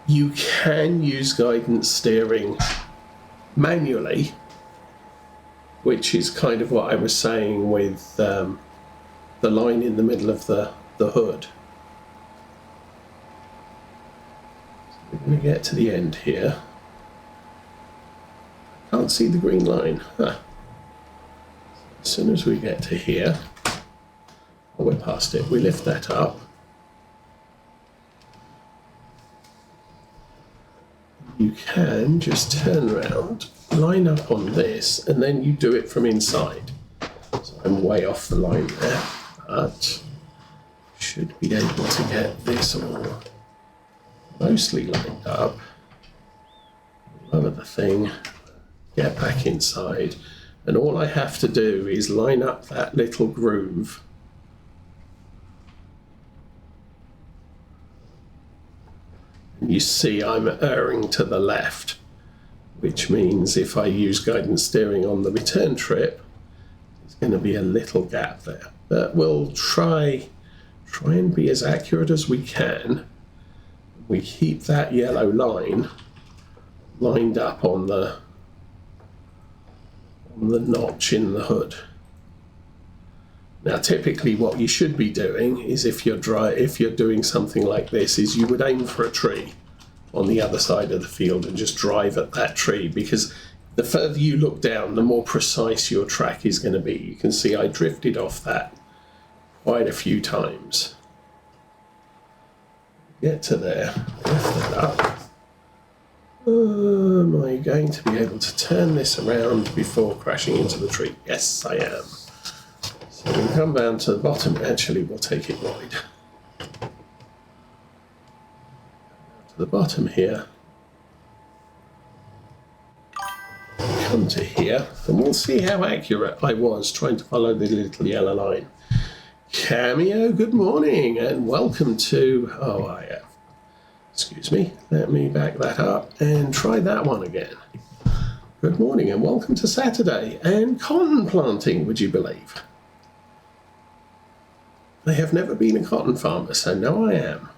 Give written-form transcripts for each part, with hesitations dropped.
You can use guidance steering manually, which is kind of what I was saying with the line in the middle of the hood. So we're going to get to the end here. Can't see the green line. Huh. As soon as we get to here, oh, we're past it, we lift that up. You can just turn around, line up on this, and then you do it from inside. So I'm way off the line there, but should be able to get this all mostly lined up. Lower the thing, get back inside, and all I have to do is line up that little groove. You see I'm erring to the left, which means if I use guidance steering on the return trip, there's going to be a little gap there. But we'll try and be as accurate as we can. We keep that yellow line lined up on the notch in the hood. Now, typically what you should be doing is if you're doing something like this, is you would aim for a tree on the other side of the field and just drive at that tree, because the further you look down, the more precise your track is going to be. You can see I drifted off that quite a few times. Get to there, lift it up. Am I going to be able to turn this around before crashing into the tree? Yes, I am. So we can come down to the bottom. Actually, we'll take it wide. To the bottom here. Come to here, and we'll see how accurate I was trying to follow the little yellow line. Cameo, good morning, and welcome to... excuse me, let me back that up and try that one again. Good morning, and welcome to Saturday, and cotton planting, would you believe? I have never been a cotton farmer, so now I am.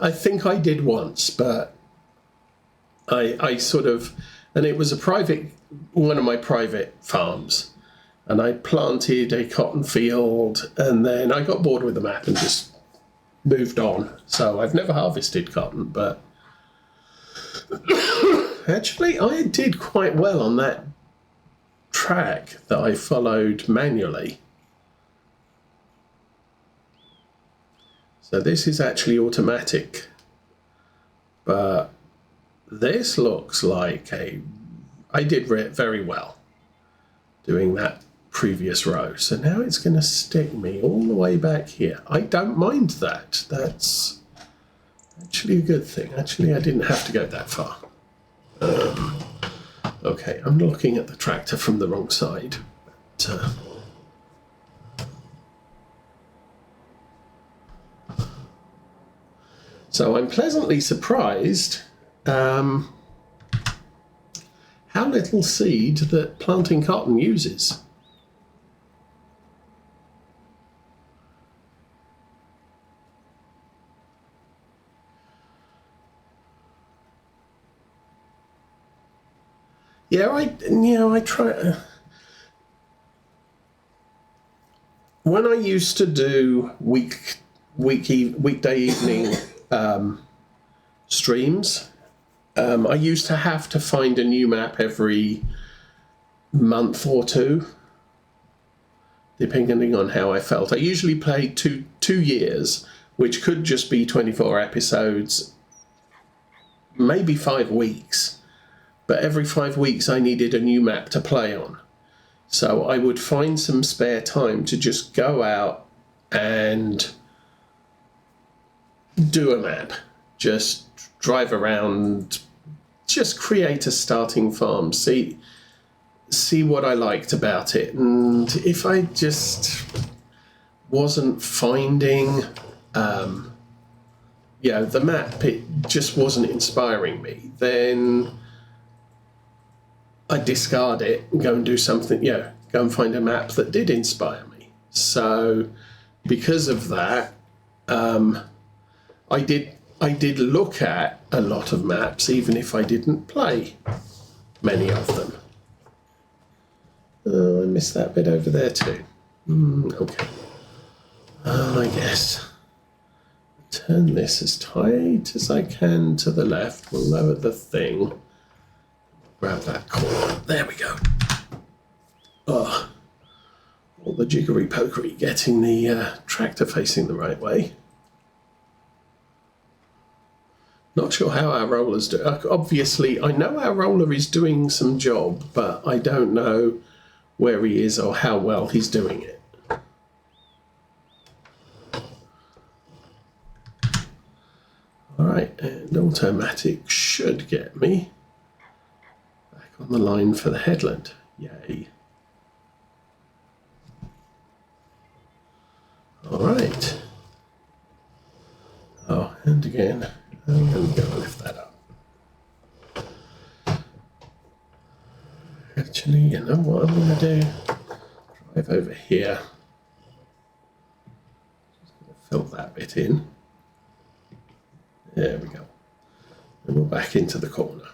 I think I did once, but I sort of, and it was one of my private farms, and I planted a cotton field, and then I got bored with the map and just moved on. So I've never harvested cotton, but actually I did quite well on that track that I followed manually. So this is actually automatic, but this looks like I did very well doing that previous row. So now it's going to stick me all the way back here. I don't mind that. That's actually a good thing. Actually, I didn't have to go that far. Okay, I'm looking at the tractor from the wrong side. But, so I'm pleasantly surprised how little seed that planting cotton uses. Yeah, I try. When I used to do weekday evening streams, I used to have to find a new map every month or two, depending on how I felt. I usually played two years, which could just be 24 episodes, maybe 5 weeks. But every 5 weeks I needed a new map to play on. So I would find some spare time to just go out and do a map. Just drive around, just create a starting farm, see what I liked about it. And if I just wasn't finding the map, it just wasn't inspiring me, then I discard it and go and do something, go and find a map that did inspire me. So because of that, I did look at a lot of maps, even if I didn't play many of them. Oh, I missed that bit over there too. Okay. I guess. Turn this as tight as I can to the left. We'll lower the thing. Grab that corner. There we go. Oh, all the jiggery-pokery getting the tractor facing the right way. Not sure how our roller's doing. Obviously, I know our roller is doing some job, but I don't know where he is or how well he's doing it. All right, and automatic should get me back on the line for the headland. Yay. All right. Oh, and again, I'm going to go lift that up. Actually, you know what I'm going to do? Drive over here. Just going to fill that bit in. There we go. And we're back into the corner.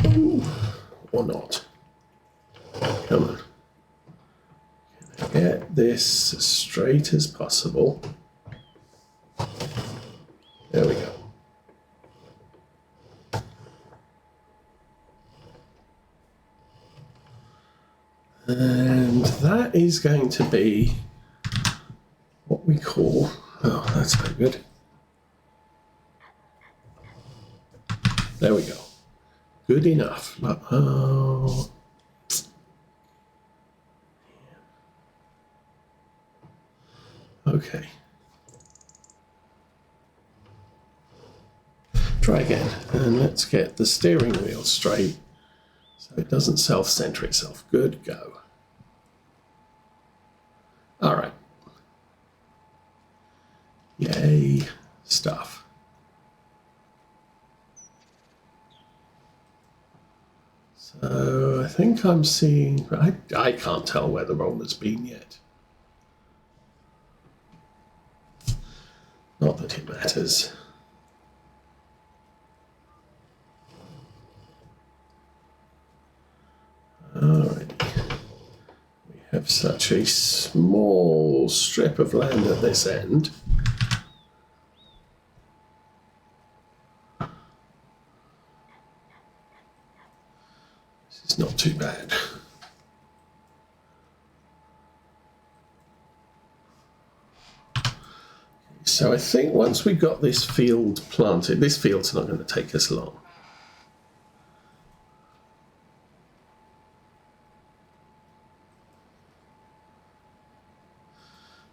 Ooh, or not. Come on. Can I get this as straight as possible? There we go. And that is going to be what we call, oh, that's no good. There we go. Good enough. Oh. Okay. Try again, and let's get the steering wheel straight so it doesn't self-center itself. Good go. All right. Yay, stuff. So I think I'm seeing, I can't tell where the roller's been yet. Not that it matters. Alrighty. We have such a small strip of land at this end. It's not too bad. So I think once we've got this field planted, this field's not going to take us long.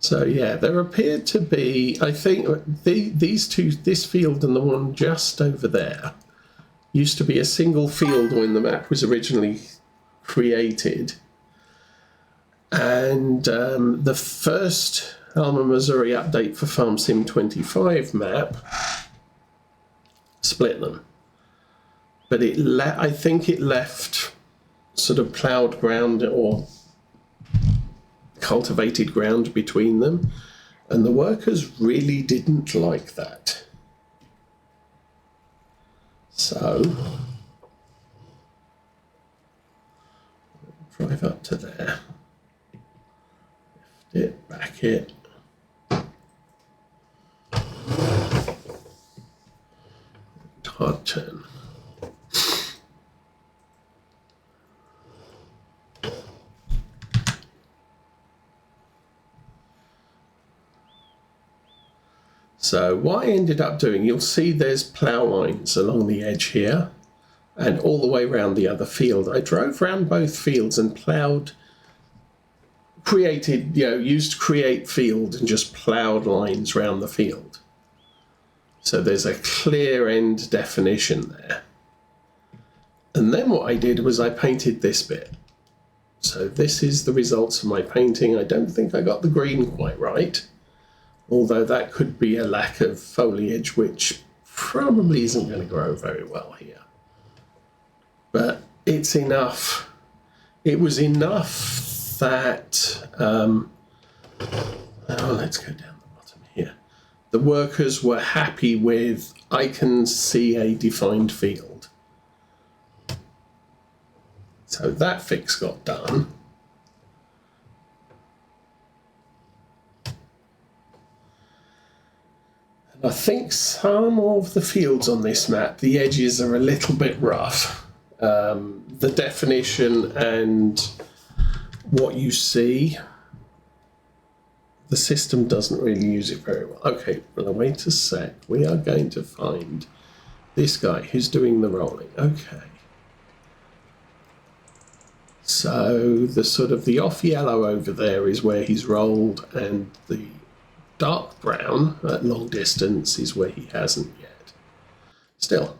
So yeah, there appeared to be, I think these two, this field and the one just over there, used to be a single field when the map was originally created. And the first Alma, Missouri update for Farm Sim 25 map split them. But I think it left sort of ploughed ground or cultivated ground between them. And the workers really didn't like that. So, drive up to there, lift it, back it. Hard turn. So what I ended up doing, you'll see there's plough lines along the edge here and all the way around the other field. I drove around both fields and ploughed, created, used create field and just ploughed lines around the field. So there's a clear end definition there. And then what I did was I painted this bit. So this is the results of my painting. I don't think I got the green quite right, although that could be a lack of foliage, which probably isn't going to grow very well here. But it's enough. It was enough that, let's go down the bottom here. The workers were happy with, I can see a defined field. So that fix got done. And I think some of the fields on this map, the edges are a little bit rough. The definition and what you see, the system doesn't really use it very well. Okay, well, wait a sec. We are going to find this guy who's doing the rolling. Okay. So the sort of the off yellow over there is where he's rolled, and the dark brown at long distance is where he hasn't yet. Still,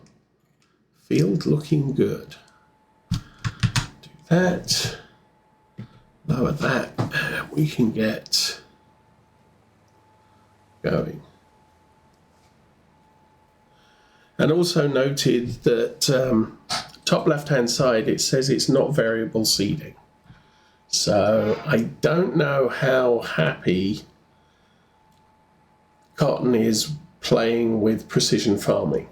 field looking good. Do that. Lower that, and we can get going. And also noted that top left-hand side, it says it's not variable seeding. So I don't know how happy cotton is playing with precision farming.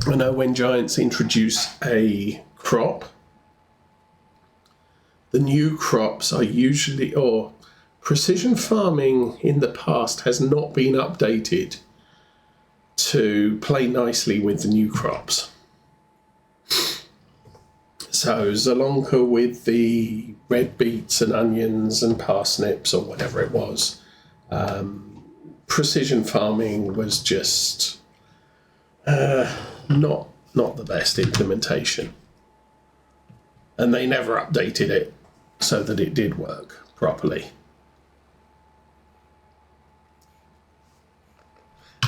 I know when giants introduce a crop, the new crops are usually, or precision farming in the past has not been updated to play nicely with the new crops. So Zelonka with the red beets and onions and parsnips or whatever it was, precision farming was just not the best implementation. And they never updated it so that it did work properly.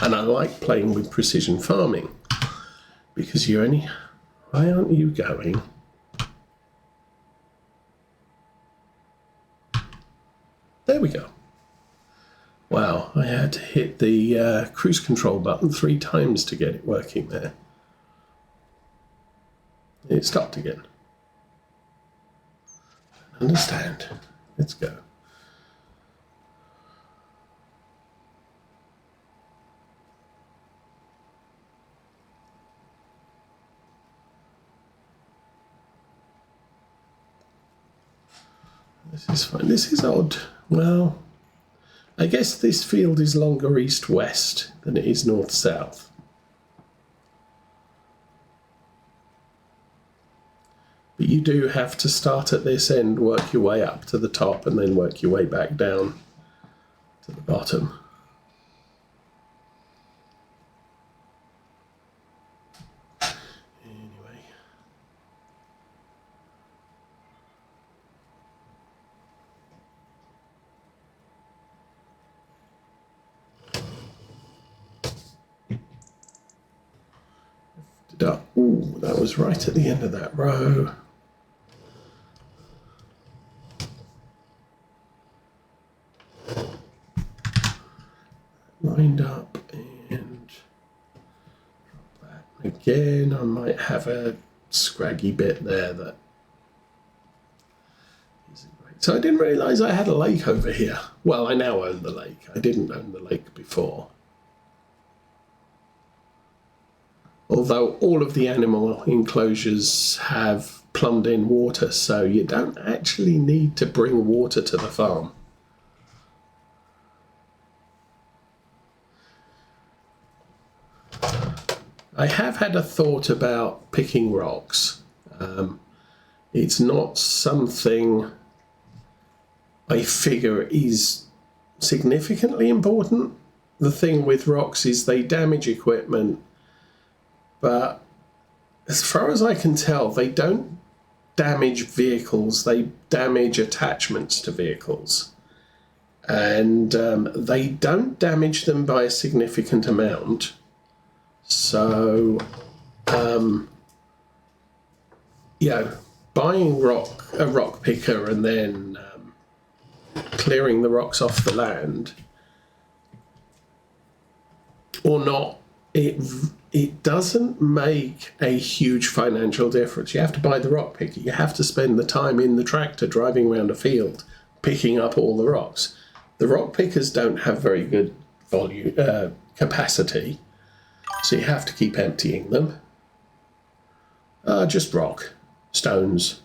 And I like playing with precision farming because why aren't you going? There we go. Wow, I had to hit the cruise control button 3 times to get it working there. It stopped again. Understand. Let's go. This is fine. This is odd. Well, I guess this field is longer east-west than it is north-south. But you do have to start at this end, work your way up to the top, and then work your way back down to the bottom. Anyway. Ooh, that was right at the end of that row. Lined up and drop that. Again, I might have a scraggy bit there that isn't great. So I didn't realise I had a lake over here. Well, I now own the lake. I didn't own the lake before. Although all of the animal enclosures have plumbed in water, so you don't actually need to bring water to the farm. I have had a thought about picking rocks. It's not something I figure is significantly important. The thing with rocks is they damage equipment, but as far as I can tell, they don't damage vehicles, they damage attachments to vehicles. And they don't damage them by a significant amount. So buying a rock picker and then clearing the rocks off the land or not, it doesn't make a huge financial difference. You have to buy the rock picker. You have to spend the time in the tractor driving around a field picking up all the rocks. The rock pickers don't have very good volume capacity, so you have to keep emptying them. Just rock, stones,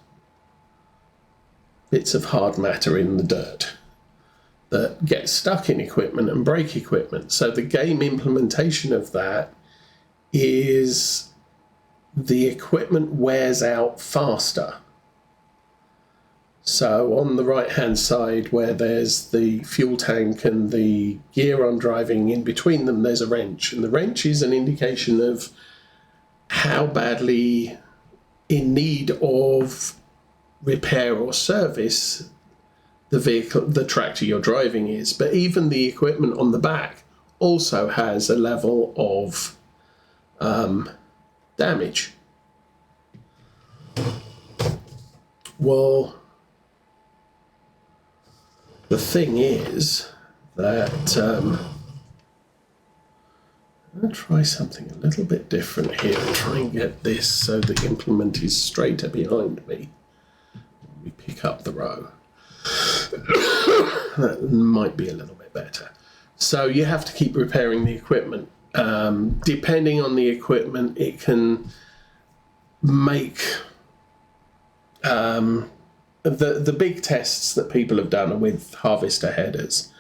bits of hard matter in the dirt that get stuck in equipment and break equipment. So the game implementation of that is the equipment wears out faster. So on the right hand side where there's the fuel tank and the gear I'm driving, in between them there's a wrench, and the wrench is an indication of how badly in need of repair or service the tractor you're driving is. But even the equipment on the back also has a level of damage. Well, the thing is that I'm going to try something a little bit different here and try and get this so the implement is straighter behind me. We pick up the row. That might be a little bit better. So you have to keep repairing the equipment. Depending on the equipment, it can make the big tests that people have done are with harvester headers.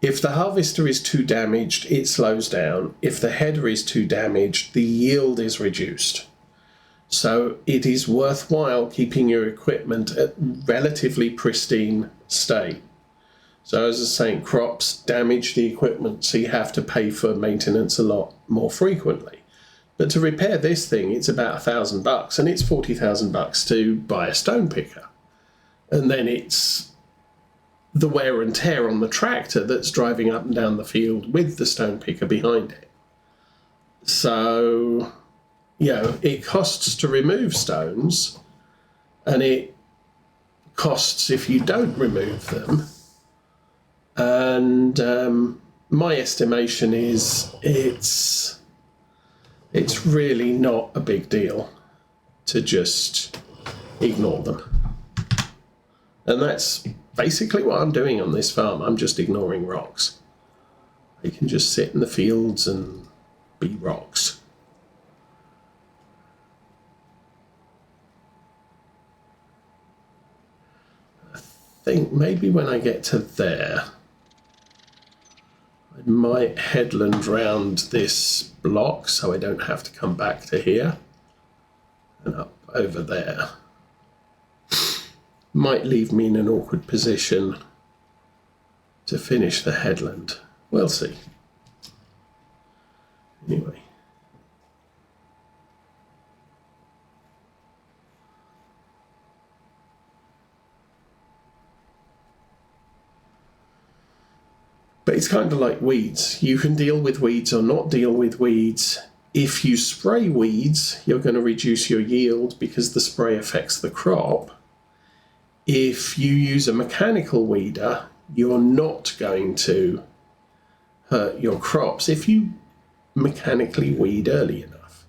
If the harvester is too damaged, it slows down. If the header is too damaged, the yield is reduced. So it is worthwhile keeping your equipment at relatively pristine state. So as I was saying, crops damage the equipment, so you have to pay for maintenance a lot more frequently. But to repair this thing, it's about $1,000, and it's $40,000 to buy a stone picker. And then it's the wear and tear on the tractor that's driving up and down the field with the stone picker behind it. So, it costs to remove stones, and it costs if you don't remove them. And my estimation is it's really not a big deal to just ignore them. And that's basically what I'm doing on this farm. I'm just ignoring rocks. They can just sit in the fields and be rocks. I think maybe when I get to there, I might headland round this block so I don't have to come back to here and up over there. Might leave me in an awkward position to finish the headland. We'll see. Anyway. But it's kind of like weeds. You can deal with weeds or not deal with weeds. If you spray weeds, you're going to reduce your yield because the spray affects the crop. If you use a mechanical weeder, you're not going to hurt your crops if you mechanically weed early enough.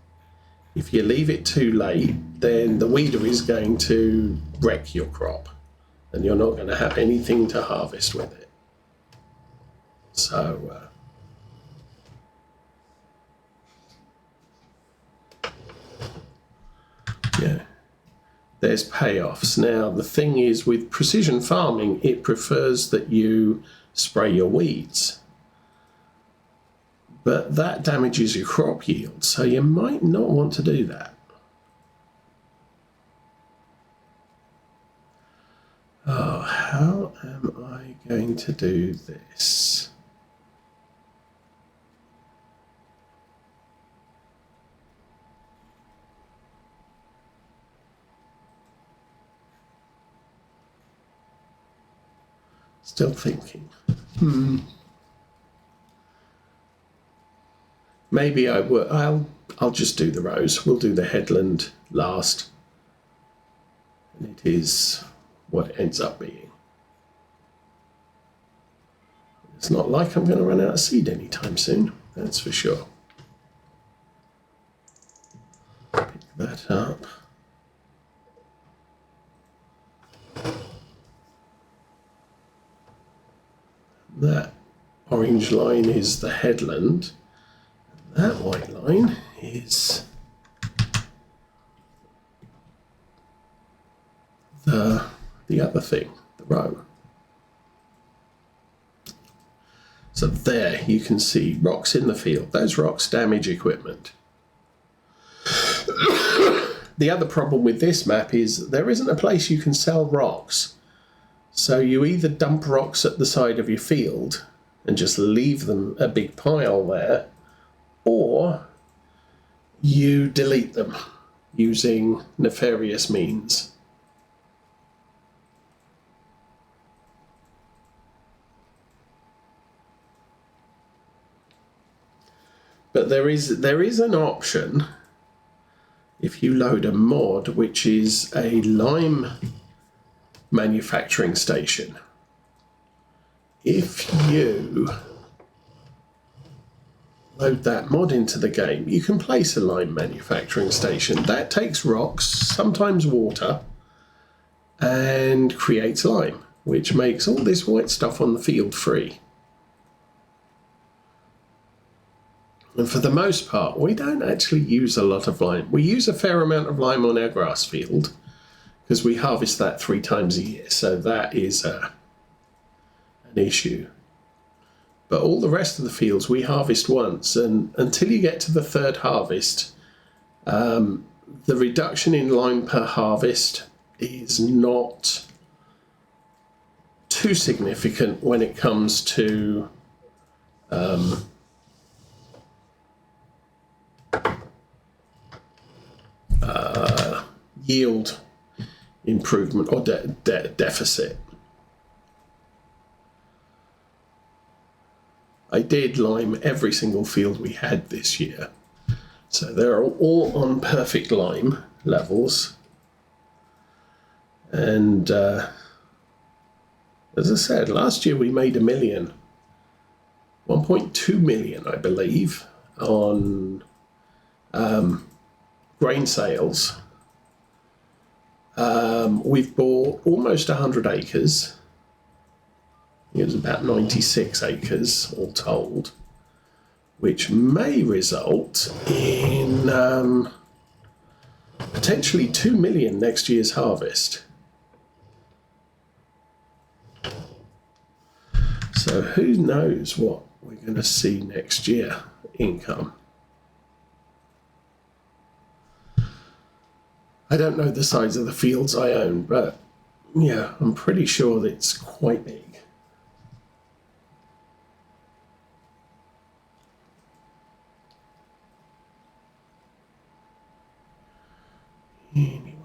If you leave it too late, then the weeder is going to wreck your crop and you're not going to have anything to harvest with it. So, there's payoffs. Now, the thing is, with precision farming, it prefers that you spray your weeds. But that damages your crop yield, so you might not want to do that. Oh, how am I going to do this? Still thinking. Maybe I'll I'll just do the rows. We'll do the headland last. And it is what it ends up being. It's not like I'm going to run out of seed anytime soon, that's for sure. Pick that up. That orange line is the headland. That white line is the other thing, the row. So there you can see rocks in the field. Those rocks damage equipment. The other problem with this map is there isn't a place you can sell rocks. So you either dump rocks at the side of your field and just leave them a big pile there, or you delete them using nefarious means. But there is an option if you load a mod, which is a lime manufacturing station. If you load that mod into the game, you can place a lime manufacturing station. That takes rocks, sometimes water, and creates lime, which makes all this white stuff on the field free. And for the most part, we don't actually use a lot of lime. We use a fair amount of lime on our grass field because we harvest that 3 times a year. So that is an issue. But all the rest of the fields we harvest once. And until you get to the 3rd harvest, the reduction in lime per harvest is not too significant when it comes to yield improvement or deficit. I did lime every single field we had this year. So they're all on perfect lime levels. And as I said, last year we made $1 million. 1.2 million, I believe, on grain sales. We've bought almost 100 acres. It was about 96 acres all told, which may result in potentially 2 million next year's harvest. So who knows what we're going to see next year income. I don't know the size of the fields I own, but yeah, I'm pretty sure that it's quite big. Anyway.